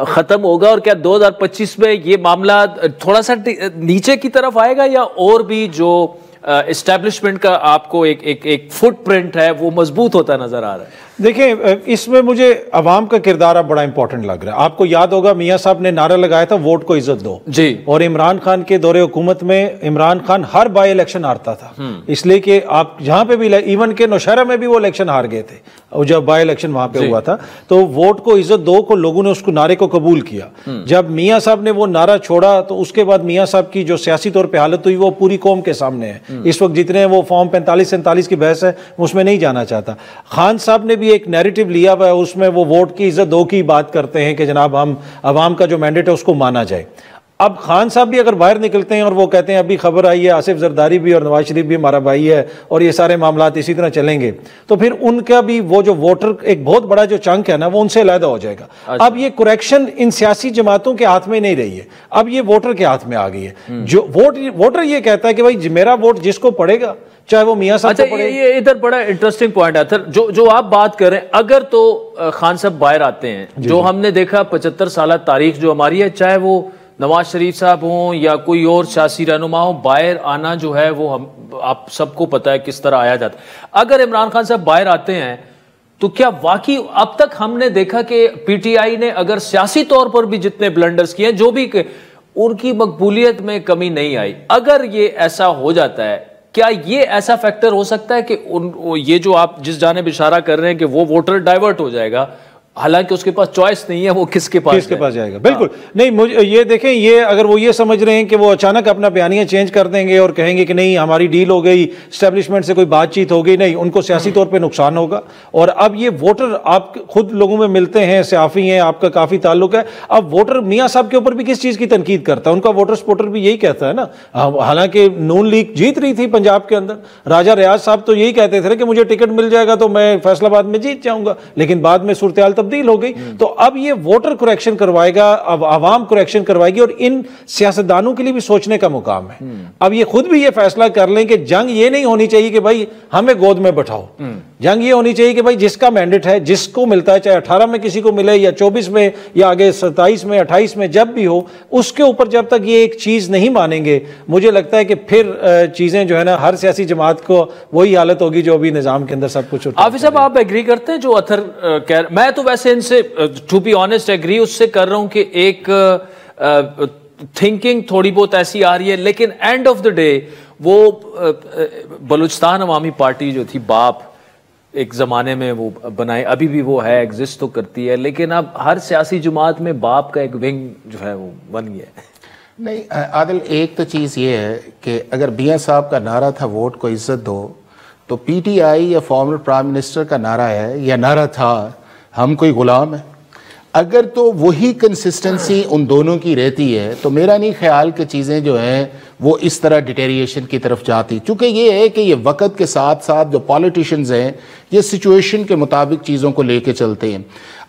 ختم ہوگا, اور کیا 2025 میں یہ معاملہ تھوڑا سا نیچے کی طرف آئے گا, یا اور بھی جو اسٹیبلشمنٹ کا آپ کو ایک فٹ پرنٹ ہے وہ مضبوط ہوتا نظر آ رہا ہے؟ دیکھیں اس میں مجھے عوام کا کردار اب بڑا امپورٹنٹ لگ رہا ہے. آپ کو یاد ہوگا میاں صاحب نے نعرہ لگایا تھا ووٹ کو عزت دو, جی, اور عمران خان کے دور حکومت میں عمران خان ہر بائی الیکشن ہارتا تھا, اس لیے کہ آپ جہاں پہ بھی, ایون کہ نوشہرہ میں بھی وہ الیکشن ہار گئے تھے, اور جب بائی الیکشن وہاں پہ ہوا تھا تو ووٹ کو عزت دو کو لوگوں نے اس کو نعرے کو قبول کیا. جب میاں صاحب نے وہ نعرہ چھوڑا تو اس کے بعد میاں صاحب کی جو سیاسی طور پہ حالت ہوئی وہ پوری قوم کے سامنے ہے. اس وقت جتنے وہ فارم 45-47 کی بحث ہے اس میں نہیں جانا چاہتا. خان صاحب نے بھی ایک نیریٹو لیا ہوا ہے, اس میں وہ ووٹ کی عزت دو کی بات کرتے ہیں کہ جناب ہم عوام کا جو مینڈیٹ ہے اس کو مانا جائے. اب خان صاحب بھی اگر باہر نکلتے ہیں اور وہ کہتے ہیں ابھی خبر آئی ہے آصف زرداری بھی اور نواز شریف بھی ہمارا بھائی ہے اور یہ سارے معاملات اسی طرح چلیں گے, تو پھر ان کا بھی وہ جو ووٹر ایک بہت بڑا جو چنک ہے نا وہ ان سے علیحدہ ہو جائے گا. اب یہ کریکشن ان سیاسی جماعتوں کے ہاتھ میں نہیں رہی ہے, اب یہ ووٹر کے ہاتھ میں آ گئی ہے. جو ووٹر یہ کہتا ہے کہ بھائی میرا ووٹ جس کو پڑے گا چاہے وہ میاں صاحب کو پڑے. یہ ادھر بڑا انٹرسٹنگ پوائنٹ ہے جو آپ بات کر رہے ہیں. اگر تو خان صاحب باہر آتے ہیں, جو ہم نے دیکھا 75 سالہ تاریخ جو ہماری ہے, چاہے وہ نواز شریف صاحب ہوں یا کوئی اور سیاسی رہنما ہو, باہر آنا جو ہے وہ آپ سب کو پتا ہے کس طرح آیا جاتا ہے. اگر عمران خان صاحب باہر آتے ہیں تو کیا واقعی اب تک ہم نے دیکھا کہ پی ٹی آئی نے اگر سیاسی طور پر بھی جتنے بلنڈرز کیے ہیں, جو بھی ان کی مقبولیت میں کمی نہیں آئی. اگر یہ ایسا ہو جاتا ہے, کیا یہ ایسا فیکٹر ہو سکتا ہے کہ یہ جو آپ جس جانب اشارہ کر رہے ہیں کہ وہ ووٹر ڈائیورٹ ہو جائے گا, حالانکہ اس کے پاس چوائس نہیں ہے, وہ کس کے پاس جائے گا؟ بالکل نہیں. مجھے یہ دیکھیں, یہ اگر وہ یہ سمجھ رہے ہیں کہ وہ اچانک اپنا بیانیہ چینج کر دیں گے اور کہیں گے کہ نہیں ہماری ڈیل ہو گئی, اسٹیبلشمنٹ سے کوئی بات چیت ہو گئی, نہیں, ان کو سیاسی طور پہ نقصان ہوگا. اور اب یہ ووٹر آپ خود لوگوں میں ملتے ہیں, صحافی ہیں, آپ کا کافی تعلق ہے, اب ووٹر میاں صاحب کے اوپر بھی کس چیز کی تنقید کرتا ہے؟ ان کا ووٹر سپورٹر بھی یہی کہتا ہے نا. حالانکہ نون لیگ جیت رہی تھی پنجاب کے اندر, راجہ ریاض صاحب تو یہی کہتے تھے کہ مجھے ٹکٹ مل جائے گا تو میں فیصل آباد میں جیت جاؤں گا, لیکن بعد میں صورتحال تبدیل ہو گئی. تو اب یہ ووٹر کریکشن کروائے گا, اب عوام کریکشن کروائے گی, اور ان سیاستدانوں کے لیے بھی سوچنے کا مقام ہے. اب یہ خود بھی یہ فیصلہ کر لیں کہ جنگ یہ نہیں ہونی چاہیے کہ بھائی ہمیں گود میں بٹھاؤ. جنگ یہ ہونی چاہیے کہ بھائی جس کا مینڈیٹ ہے, جس کو ملتا ہے, چاہے 18 میں کسی کو ملے یا 24 میں یا آگے 27 میں 28 میں جب بھی ہو, اس کے اوپر جب تک یہ ایک چیز نہیں مانیں گے, مجھے لگتا ہے کہ پھر چیزیں جو ہے نا ہر سیاسی جماعت کو وہی حالت ہوگی جو ابھی نظام کے اندر سب کچھ. حافظ صاحب آپ ایگری کرتے ہیں جو اتھر میں تو ویسے ان سے ٹو بی آنیسٹ ایگری اس سے کر رہا ہوں کہ ایک تھنکنگ تھوڑی بہت ایسی آ رہی ہے, لیکن اینڈ آف دا ڈے وہ بلوچستان عوامی پارٹی جو تھی باپ ایک زمانے میں وہ بنائے, ابھی بھی وہ ہے, ایگزسٹ تو کرتی ہے, لیکن اب ہر سیاسی جماعت میں باپ کا ایک ونگ جو ہے وہ بن گیا ہے. نہیں عادل, ایک تو چیز یہ ہے کہ اگر میاں صاحب کا نعرہ تھا ووٹ کو عزت دو, تو پی ٹی آئی یا فارمر پرائم منسٹر کا نعرہ ہے یا نعرہ تھا ہم کوئی غلام ہے. اگر تو وہی کنسسٹنسی ان دونوں کی رہتی ہے تو میرا نہیں خیال کہ چیزیں جو ہیں وہ اس طرح ڈیٹیریشن کی طرف جاتی, چونکہ یہ ہے کہ یہ وقت کے ساتھ ساتھ جو پالیٹیشنز ہیں یہ سچویشن کے مطابق چیزوں کو لے کے چلتے ہیں.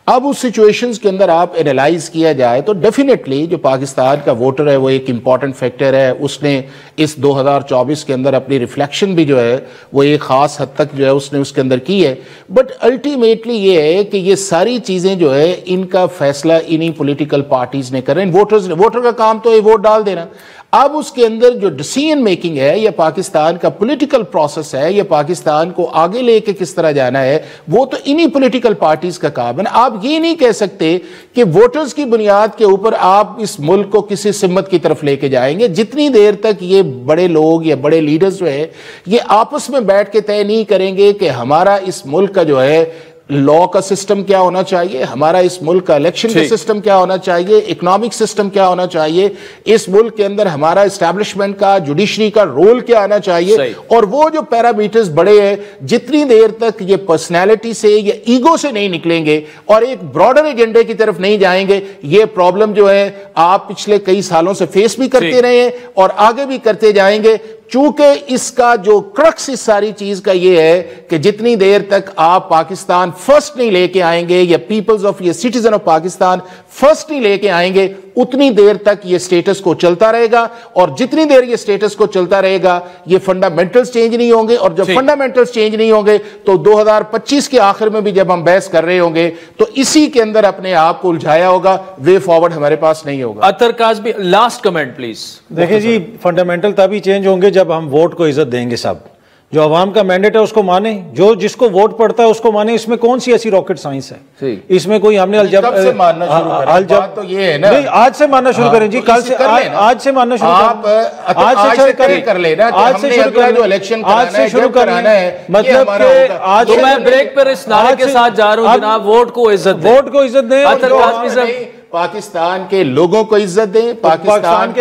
اب اس سچویشنز کے اندر آپ انالائز کیا جائے تو ڈیفینیٹلی جو پاکستان کا ووٹر ہے وہ ایک امپورٹنٹ فیکٹر ہے, اس نے اس 2024 کے اندر اپنی ریفلیکشن بھی جو ہے وہ ایک خاص حد تک جو ہے اس نے اس کے اندر کی ہے. بٹ الٹیمیٹلی یہ ہے کہ یہ ساری چیزیں جو ہے ان کا فیصلہ انہی پولیٹیکل پارٹیز نے کر رہے ہیں. ووٹر کا کام تو یہ ووٹ ڈال دینا. اب اس کے اندر جو ڈیسیژن میکنگ ہے یا پاکستان کا پولیٹیکل پروسیس ہے یا پاکستان کو آگے لے کے کس طرح جانا ہے وہ تو انہی پولیٹیکل پارٹیز کا کام ہے. آپ یہ نہیں کہہ سکتے کہ ووٹرز کی بنیاد کے اوپر آپ اس ملک کو کسی سمت کی طرف لے کے جائیں گے جتنی دیر تک یہ بڑے لوگ یا بڑے لیڈرز جو ہے یہ آپس میں بیٹھ کے طے نہیں کریں گے کہ ہمارا اس ملک کا جو ہے لا کا سسٹم کیا ہونا چاہیے, ہمارا اس ملک کا الیکشن کا سسٹم کیا ہونا چاہیے, اکنامک سسٹم کیا ہونا چاہیے, اس ملک کے اندر ہمارا اسٹیبلشمنٹ کا جوڈیشری کا رول کیا آنا چاہیے. اور وہ جو پیرامیٹرز بڑے ہیں جتنی دیر تک یہ پرسنالٹی سے یا ایگو سے نہیں نکلیں گے اور ایک براڈر ایجنڈے کی طرف نہیں جائیں گے, یہ پرابلم جو ہے آپ پچھلے کئی سالوں سے فیس بھی کرتے رہے ہیں اور آگے بھی کرتے جائیں گے. چونکہ اس کا جو کرکس اس ساری چیز کا یہ ہے کہ جتنی دیر تک آپ پاکستان فرسٹ نہیں لے کے آئیں گے یا پیپلز آف یہ سٹیزن آف پاکستان فرسٹ نہیں لے کے آئیں گے اتنی دیر تک یہ سٹیٹس کو چلتا رہے گا, اور جتنی دیر یہ سٹیٹس کو چلتا رہے گا یہ فنڈامنٹلز چینج نہیں ہوں گے, اور جب فنڈامنٹلز چینج نہیں ہوں گے تو 2025 کے آخر میں بھی جب ہم بحث کر رہے ہوں گے تو اسی کے اندر اپنے آپ کو الجھایا ہوگا, وے فارورڈ ہمارے پاس نہیں ہوگا. اطہر کاظمی لاسٹ کمنٹ پلیز. دیکھیں جی, فنڈامنٹل تبھی چینج ہوں گے جب ہم ووٹ کو عزت دیں گے. سب جو عوام کا مینڈیٹ ہے اس کو مانیں, جو جس کو ووٹ پڑتا ہے اس کو مانیں. اس میں کون سی ایسی راکٹ سائنس ہے, اس میں کوئی ہم نے کب سے ماننا شروع کریں؟ تو یہ ہے نا آج سے ماننا شروع کریں جی, کل سے آج سے ماننا شروع کریں, آج سے کر لینا, آج سے شروع کریں, آج سے شروع کرنا ہے. مطلب کہ آج میں بریک پر اس نعرے کے ساتھ جا رہا ہوں جناب, ووٹ کو عزت دیں, ووٹ کو عزت دیں. اطہر کاظمی صاحب پاکستان کے لوگوں کو عزت دیں, پاکستان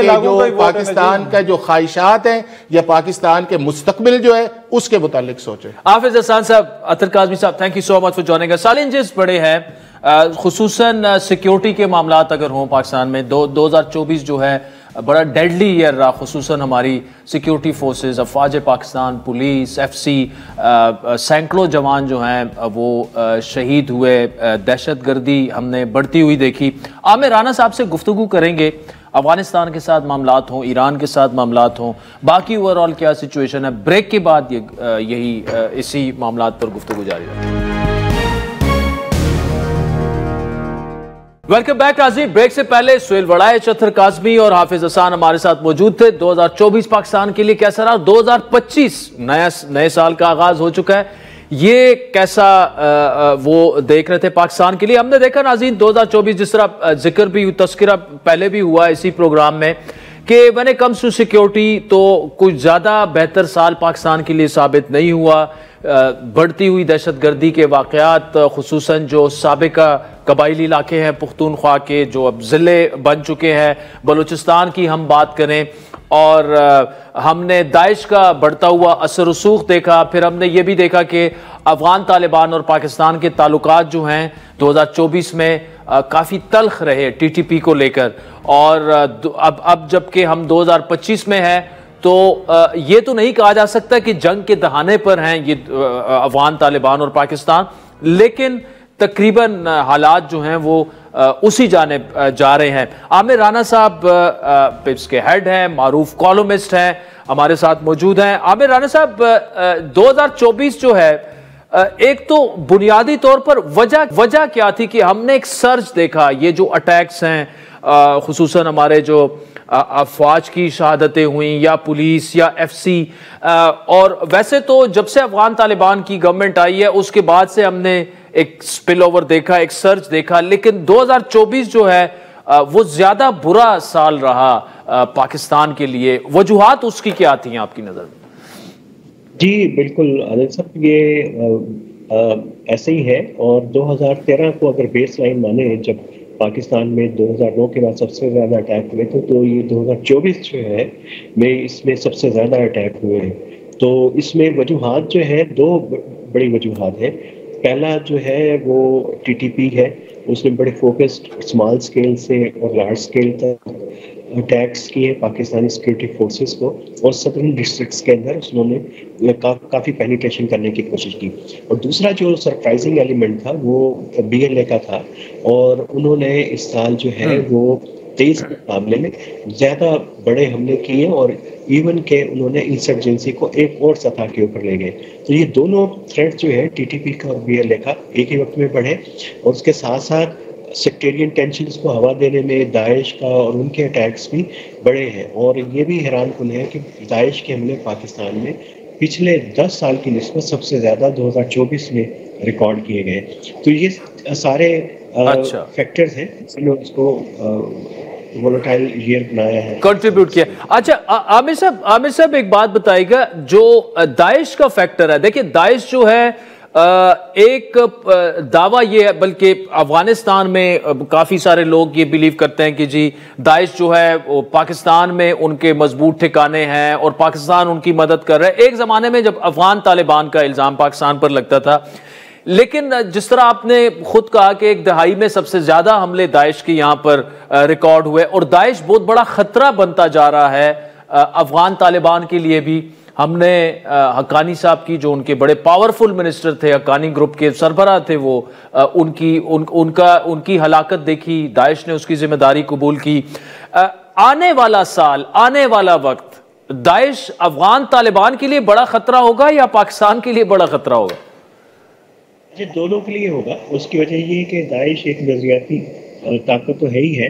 کا جو خواہشات ہیں یا پاکستان کے مستقبل جو ہے اس کے متعلق سوچیں. حافظ احسان صاحب, اطہر کاظمی صاحب, thank you so much for joining اس. چیلنجز بڑے ہیں خصوصاً سیکیورٹی کے معاملات اگر ہوں پاکستان میں. 2024 جو ہے بڑا ڈیڈلی ایئر رہا, خصوصاً ہماری سیکیورٹی فورسز, افواج پاکستان, پولیس, ایف سی, سینکڑوں جوان جو ہیں وہ شہید ہوئے. دہشت گردی ہم نے بڑھتی ہوئی دیکھی. عامر رانا صاحب سے گفتگو کریں گے, افغانستان کے ساتھ معاملات ہوں, ایران کے ساتھ معاملات ہوں, باقی اوورآل کیا سچویشن ہے. بریک کے بعد اسی معاملات پر گفتگو جاری رہے. ویلکم بیک ناظرین. بریک سے پہلے سہیل وڑائچ, اطہر کاظمی اور حافظ احسان ہمارے ساتھ موجود تھے. 2024 پاکستان کے لیے کیسا رہا, 2025 نئے سال کا آغاز ہو چکا ہے, یہ کیسا وہ دیکھ رہے تھے پاکستان کے لیے. ہم نے دیکھا ناظرین 2024 جس طرح ذکر بھی تذکرہ پہلے بھی ہوا اسی پروگرام میں کہ when it comes to security تو کچھ زیادہ بہتر سال پاکستان کے لیے ثابت نہیں ہوا. بڑھتی ہوئی دہشت گردی کے واقعات, خصوصاً جو سابقہ قبائلی علاقے ہیں پختونخوا کے جو اب ضلع بن چکے ہیں, بلوچستان کی ہم بات کریں, اور ہم نے داعش کا بڑھتا ہوا اثر رسوخ دیکھا. پھر ہم نے یہ بھی دیکھا کہ افغان طالبان اور پاکستان کے تعلقات جو ہیں 2024 میں کافی تلخ رہے ٹی ٹی پی کو لے کر, اور اب جب کہ ہم 2025 میں ہیں تو یہ تو نہیں کہا جا سکتا کہ جنگ کے دہانے پر ہیں یہ افغان طالبان اور پاکستان, لیکن تقریباً حالات جو ہیں وہ اسی جانب جا رہے ہیں. عامر رانا صاحب پپس کے ہیڈ ہیں, معروف کالمسٹ ہیں, ہمارے ساتھ موجود ہیں. عامر رانا صاحب, 2024 جو ہے, ایک تو بنیادی طور پر وجہ کیا تھی کہ ہم نے ایک سرج دیکھا, یہ جو اٹیکس ہیں خصوصاً ہمارے جو افواج کی شہادتیں ہوئیں یا پولیس یا ایف سی, اور ویسے تو جب سے افغان طالبان کی گورنمنٹ آئی ہے اس کے بعد سے ہم نے ایک سپل اوور دیکھا, ایک سرج دیکھا, لیکن 2024 جو ہے وہ زیادہ برا سال رہا پاکستان کے لیے. وجوہات اس کی کیا تھیں آپ کی نظر میں؟ جی بالکل عادل صاحب, یہ ایسے ہی ہے. اور 2013 کو اگر بیس لائن مانے, جب پاکستان میں 2009 کے بعد سب سے زیادہ اٹیک ہوئے تھے, تو یہ 2024 جو ہے اس میں سب سے زیادہ اٹیک ہوئے ہیں. تو اس میں وجوہات جو ہے, دو بڑی وجوہات ہیں. پہلا جو ہے وہ ٹی ٹی پی ہے, اس نے بڑے فوکسڈ اسمال اسکیل سے اور لارج اسکیل تک اٹیکس کیے پاکستانی سیکورٹی فورسز کو, اور سدرن ڈسٹرکٹس کے اندر انہوں نے کافی پینیٹریشن کرنے کی کوشش کی. اور دوسرا جو سرپرائزنگ ایلیمنٹ تھا وہ بی ایل اے کا تھا, اور انہوں نے اس سال جو ہے وہ 23 کے مقابلے میں زیادہ بڑے حملے کیے, اور ایون کہ انہوں نے انسرجنسی کو ایک اور سطح کے اوپر لے گئے. تو یہ دونوں تھریٹ جو ہے ٹی ٹی پی کا اور بی ایل اے کا ایک ہی وقت میں بڑھے, اور اس کے ساتھ ساتھ سیکٹیرین ٹینشنز کو ہوا دینے میں داعش کا اور ان کے اٹیکس بھی بڑے ہیں. اور یہ بھی حیران کن ہے کہ داعش کے حملے پاکستان میں پچھلے 10 سال کی نسبت سب سے زیادہ 2024 میں ریکارڈ کیے گئے. تو یہ سارے فیکٹرز ہیں جنہوں نے اس کو وولٹائل ایئر بنایا ہے, کنٹریبیوٹ کیا. اچھا عامر صاحب ایک بات بتائیے گا, جو داعش کا فیکٹر ہے, دیکھیں داعش جو ہے ایک دعویٰ یہ ہے, بلکہ افغانستان میں کافی سارے لوگ یہ بیلیو کرتے ہیں کہ جی داعش جو ہے وہ پاکستان میں ان کے مضبوط ٹھکانے ہیں اور پاکستان ان کی مدد کر رہا ہے. ایک زمانے میں جب افغان طالبان کا الزام پاکستان پر لگتا تھا, لیکن جس طرح آپ نے خود کہا کہ ایک دہائی میں سب سے زیادہ حملے داعش کے یہاں پر ریکارڈ ہوئے, اور داعش بہت بڑا خطرہ بنتا جا رہا ہے افغان طالبان کے لیے بھی. ہم نے حقانی صاحب کی, جو ان کے بڑے پاورفل منسٹر تھے, حقانی گروپ کے سربراہ تھے, وہ ان کی ہلاکت دیکھی, داعش نے اس کی ذمہ داری قبول کی. آنے والا سال, آنے والا وقت داعش افغان طالبان کے لیے بڑا خطرہ ہوگا یا پاکستان کے لیے بڑا خطرہ ہوگا؟ یہ دونوں کے لیے ہوگا. اس کی وجہ یہ کہ داعش ایک نظریاتی طاقت تو ہے ہی ہے,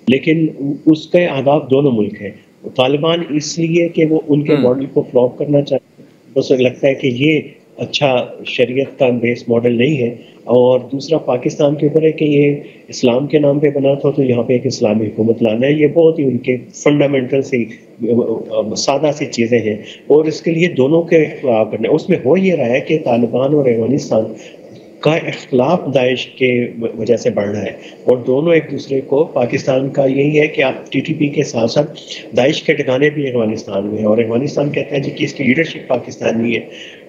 لیکن اس کے اہداف دونوں ملک ہیں. طالبان اس لیے کہ وہ ان کے ماڈل کو فلاپ کرنا چاہتے ہیں, اس وقت لگتا ہے کہ یہ اچھا شریعت کا بیس ماڈل نہیں ہے, اور دوسرا پاکستان کے اوپر ہے کہ یہ اسلام کے نام پہ بنا تھا, تو یہاں پہ ایک اسلامی حکومت لانا ہے. یہ بہت ہی ان کے فنڈامنٹل سی سادہ سی چیزیں ہیں, اور اس کے لیے دونوں کے اختلاف کرنا. اس میں ہو یہ رہا ہے کہ طالبان اور افغانستان کا اختلاف داعش کے وجہ سے بڑھ رہا ہے, اور دونوں ایک دوسرے کو, پاکستان کا یہی ہے کہ آپ ٹی ٹی پی کے ساتھ ساتھ داعش کے ٹھکانے بھی افغانستان میں ہیں, اور افغانستان کہتا ہے جی کہ اس کی لیڈرشپ پاکستانی ہے,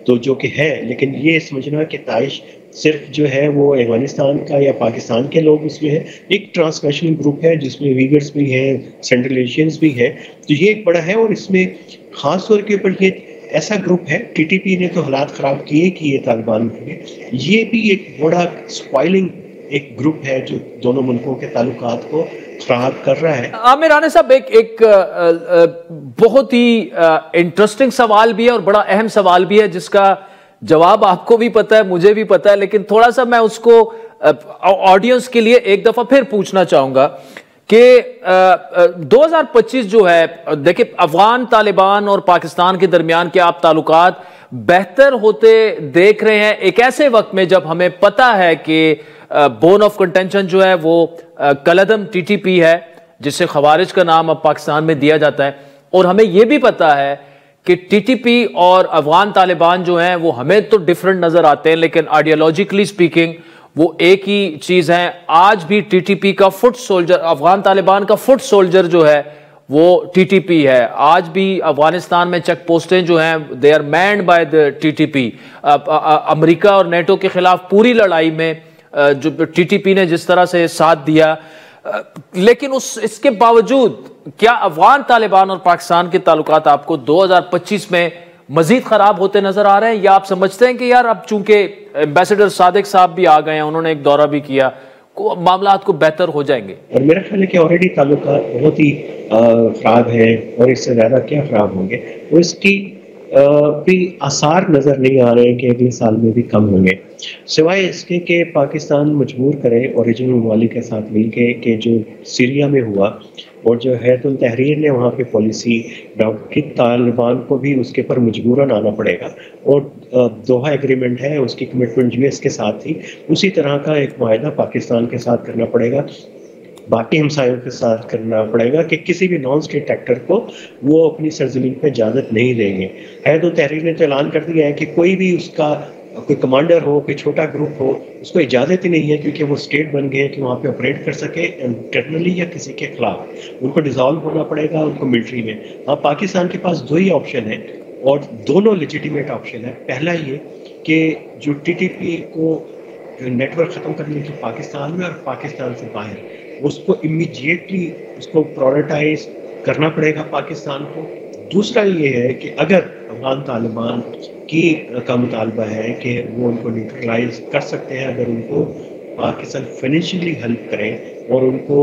تو جو کہ ہے. لیکن یہ سمجھنا کہ داعش صرف جو ہے وہ افغانستان کا یا پاکستان کے لوگ اس میں ہے, ایک ٹرانس نیشنل گروپ ہے جس میں ویگرز بھی ہیں, سینٹرل ایشینز بھی ہیں, تو یہ ایک بڑا ہے. اور اس میں خاص طور کے اوپر یہ ایسا گروپ ہے, ٹی ٹی پی نے تو حالات خراب کیے طالبان کے لیے, یہ بھی ایک بڑا سپوائلنگ ایک گروپ ہے جو دونوں ملکوں کے تعلقات کو خراب کر رہا ہے. عامر رانا صاحب, ایک بہت ہی انٹرسٹنگ سوال بھی ہے اور بڑا اہم سوال بھی ہے, جس کا جواب آپ کو بھی پتا ہے, مجھے بھی پتا ہے, لیکن تھوڑا سا میں اس کو آڈینس کے لیے ایک دفعہ پھر پوچھنا چاہوں گا کہ 2025 جو ہے, دیکھیں افغان طالبان اور پاکستان کے درمیان کے آپ تعلقات بہتر ہوتے دیکھ رہے ہیں ایک ایسے وقت میں جب ہمیں پتا ہے کہ بون آف کنٹینشن جو ہے وہ کلعدم ٹی ٹی پی ہے, جس سے خوارج کا نام اب پاکستان میں دیا جاتا ہے, اور ہمیں یہ بھی پتا ہے کہ ٹی ٹی پی اور افغان طالبان جو ہیں وہ ہمیں تو ڈیفرنٹ نظر آتے ہیں, لیکن آئیڈیالوجیکلی سپیکنگ وہ ایک ہی چیز ہے. آج بھی ٹی ٹی پی کا فٹ سولجر, افغان طالبان کا فٹ سولجر جو ہے وہ ٹی ٹی پی ہے. آج بھی افغانستان میں چیک پوسٹیں جو ہیں they are manned by the T T P. امریکہ اور نیٹو کے خلاف پوری لڑائی میں جو ٹی ٹی پی نے جس طرح سے ساتھ دیا, لیکن اس کے باوجود کیا افغان طالبان اور پاکستان کے تعلقات آپ کو 2025 میں مزید خراب ہوتے نظر آ رہے ہیں، یا آپ سمجھتے ہیں کہ یار اب چونکہ ایمبیسڈر صادق صاحب بھی آ گئے ہیں، انہوں نے ایک دورہ بھی کیا، معاملات کو بہتر ہو جائیں گے؟ اور میرا خیال ہے کہ آلریڈی تعلقات بہت ہی خراب ہیں، اور اس سے زیادہ کیا خراب ہوں گے، وہ اس کی بھی آثار نظر نہیں آ رہے ہیں کہ اگلے سال میں بھی کم ہوں گے، سوائے اس کے کہ پاکستان مجبور کرے اوریجنل ممالک کے ساتھ مل کے کہ جو سیریا میں ہوا اور جو حیات التحریر نے وہاں پہ پالیسی ڈاکٹر کی، طالبان کو بھی اس کے پر مجبوراً آنا پڑے گا، اور دوحہ ایگریمنٹ ہے، اس کی کمٹمنٹ یو ایس کے ساتھ تھی، اسی طرح کا ایک معاہدہ پاکستان کے ساتھ کرنا پڑے گا، باقی ہمسایوں کے ساتھ کرنا پڑے گا کہ کسی بھی نان اسٹیٹ ایکٹر کو وہ اپنی سرزمین پہ اجازت نہیں دیں گے۔ حیات التحریر نے تو اعلان کر دیا ہے کہ کوئی بھی اس کا کوئی کمانڈر ہو، کوئی چھوٹا گروپ ہو، اس کو اجازت ہی نہیں ہے، کیونکہ وہ اسٹیٹ بن گئے ہیں کہ وہاں پہ آپریٹ کر سکے انٹرنلی یا کسی کے خلاف، ان کو ڈیزالو ہونا پڑے گا ان کو ملٹری میں۔ ہاں، پاکستان کے پاس دو ہی آپشن ہیں، اور دونوں لیجیٹیمیٹ آپشن ہے۔ پہلا یہ کہ جو ٹی ٹی پی کو نیٹ ورک ختم کرنے کی پاکستان میں اور پاکستان سے باہر، اس کو امیڈیٹلی اس کو پرائورٹائز کرنا پڑے گا پاکستان کو۔ دوسرا یہ ہے کہ اگر افغان طالبان کا مطالبہ ہے کہ وہ ان کو نیوٹرلائز کر سکتے ہیں، اگر ان کو پاکستان فائنینشلی ہیلپ کریں اور ان کو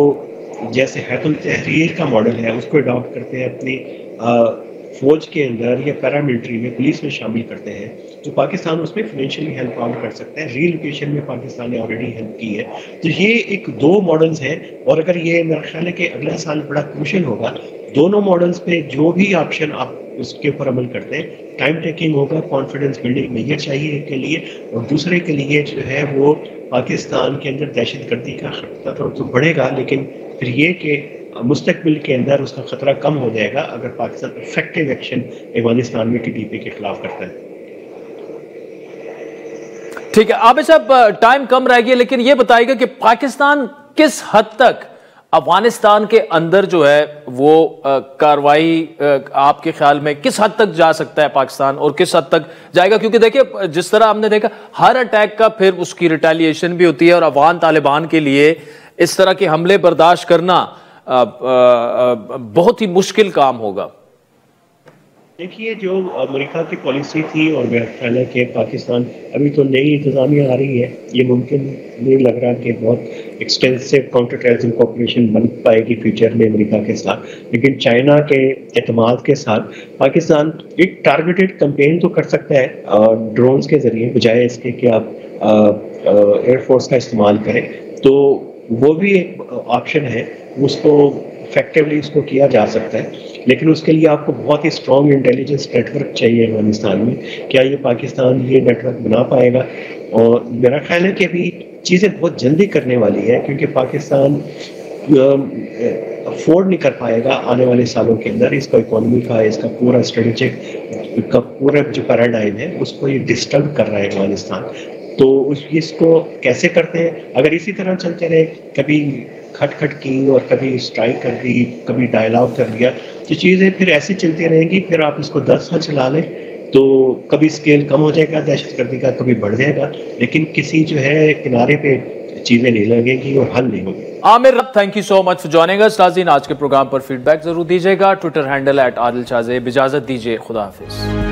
جیسے حیات التحریر کا ماڈل ہے اس کو اڈاپٹ کرتے ہیں اپنی فوج کے اندر یا پیراملٹری میں، پولیس میں شامل کرتے ہیں، تو پاکستان اس میں فائنینشلی ہیلپ آؤٹ کر سکتا ہے۔ ری لوکیشن میں پاکستان نے آلریڈی ہیلپ کی ہے۔ تو یہ ایک دو ماڈلز ہیں، اور اگر یہ میرا خیال ہے کہ اگلا سال بڑا کروشل ہوگا، دونوں ماڈلز پہ جو بھی آپشن آپ اس کے اوپر عمل کرتے ہیں، ٹائم ٹیکنگ ہوگا، کانفیڈنس بلڈنگ میجر چاہیے ایک کے لیے، اور دوسرے کے لیے جو ہے وہ پاکستان کے اندر دہشت گردی کا خطرہ تو بڑھے گا، لیکن پھر یہ کہ مستقبل کے اندر اس کا خطرہ کم ہو جائے گا اگر پاکستان افیکٹو ایکشن افغانستان میں ٹی ٹی پی کے خلاف کرتا ہے۔ ٹھیک ہے عابد صاحب، ٹائم کم رہ گیا، لیکن یہ بتائیے گا کہ پاکستان کس حد تک افغانستان کے اندر جو ہے وہ کاروائی آپ کے خیال میں کس حد تک جا سکتا ہے پاکستان، اور کس حد تک جائے گا؟ کیونکہ دیکھیں جس طرح ہم نے دیکھا ہر اٹیک کا پھر اس کی ریٹیلیشن بھی ہوتی ہے، اور افغان طالبان کے لیے اس طرح کے حملے برداشت کرنا بہت ہی مشکل کام ہوگا۔ دیکھیے، جو امریکہ کی پالیسی تھی، اور میرا خیال ہے کہ پاکستان ابھی تو نئی انتظامیہ آ رہی ہے، یہ ممکن نہیں لگ رہا کہ بہت ایکسٹینسو کاؤنٹر ٹیررزم کوآپریشن بن پائے گی فیوچر میں امریکہ کے ساتھ، لیکن چائنا کے اعتماد کے ساتھ پاکستان ایک ٹارگیٹڈ کمپین تو کر سکتا ہے ڈرونز کے ذریعے، بجائے اس کے کہ آپ ایئر فورس کا استعمال کریں، تو وہ بھی ایک آپشن ہے، اس کو افیکٹولی اس کو کیا جا سکتا ہے، لیکن اس کے لیے آپ کو بہت ہی اسٹرانگ انٹیلیجنس نیٹ ورک چاہیے افغانستان میں۔ کیا یہ پاکستان یہ نیٹ ورک بنا پائے گا؟ اور میرا خیال ہے کہ ابھی چیزیں بہت جلدی کرنے والی ہے، کیونکہ پاکستان افورڈ نہیں کر پائے گا آنے والے سالوں کے اندر، اس کا اکانومی کا، اس کا پورا اسٹریٹجک کا پورا جو پیراڈائم ہے اس کو یہ ڈسٹرب کر رہا ہے افغانستان۔ تو اس کو کیسے کرتے ہیں؟ اگر اسی طرح چلتے رہے، کبھی کھٹ کھٹ کی اور کبھی اسٹرائک کر دی، کبھی ڈائلاگ کر دیا، تو چیزیں پھر ایسی چلتی رہیں گی، پھر آپ اس کو 10 سال چلا لیں تو کبھی اسکیل کم ہو جائے گا دہشت گردی کا، کبھی بڑھ جائے گا، لیکن کسی جو ہے کنارے پہ چیزیں نہیں لگیں گی اور حل نہیں ہوگی۔ Amir, thank you so much for joining us. ناظرین، آج کے پروگرام پر فیڈ بیک ضرور دیجیے گا، ٹویٹر ہینڈل @عادل شاہ زیب۔ اجازت دیجیے، خدا حافظ۔